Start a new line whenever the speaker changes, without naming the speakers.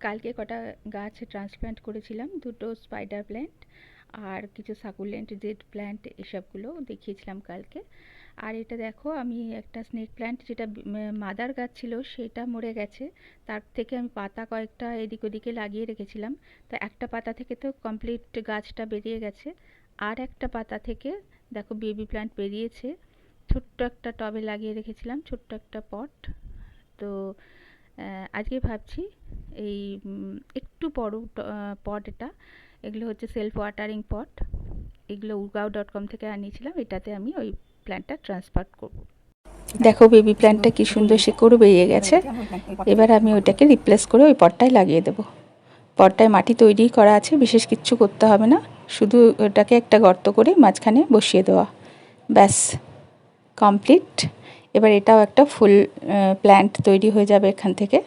কালকে কটা গাছ ট্রান্সপ্ল্যান্ট করেছিলাম, দুটো স্পাইডার প্ল্যান্ট আর কিছু সাকুলেন্ট জেড প্ল্যান্ট, এসবগুলো দেখিয়েছিলাম কালকে। আর এটা দেখো, আমি একটা স্নেক প্ল্যান্ট যেটা মাদার গাছ ছিল সেটা মরে গেছে, তার থেকে আমি পাতা কয়েকটা এদিক ওদিকে লাগিয়ে রেখেছিলাম। তো একটা পাতা থেকে তো কমপ্লিট গাছটা বেরিয়ে গেছে, আর একটা পাতা থেকে দেখো বেবি প্ল্যান্ট বেরিয়েছে। ছোট্ট একটা টবে লাগিয়ে রেখেছিলাম, ছোট্ট একটা পট। তো আজকে ভাবছি এই একটু বড় পট, এগুলো হচ্ছে সেলফ ওয়াটারিং পট, এগুলো urgao.com থেকে আনিয়েছিলাম। এটাতে আমি ওই প্ল্যান্টটা ট্রান্সফার করব। দেখো বেবি প্ল্যান্টটা কি সুন্দর শিকড় বেরিয়ে গেছে। এবার আমি ওইটাকে রিপ্লেস করে ওই পটটায় লাগিয়ে দেবো। পটটায় মাটি তৈরি করা আছে, বিশেষ কিচ্ছু করতে হবে না, শুধু ওটাকে একটা গর্ত করে মাঝখানে বসিয়ে দেওয়া, ব্যাস কমপ্লিট। এবার এটাও একটা ফুল প্ল্যান্ট তৈরি হয়ে যাবে এখান থেকে।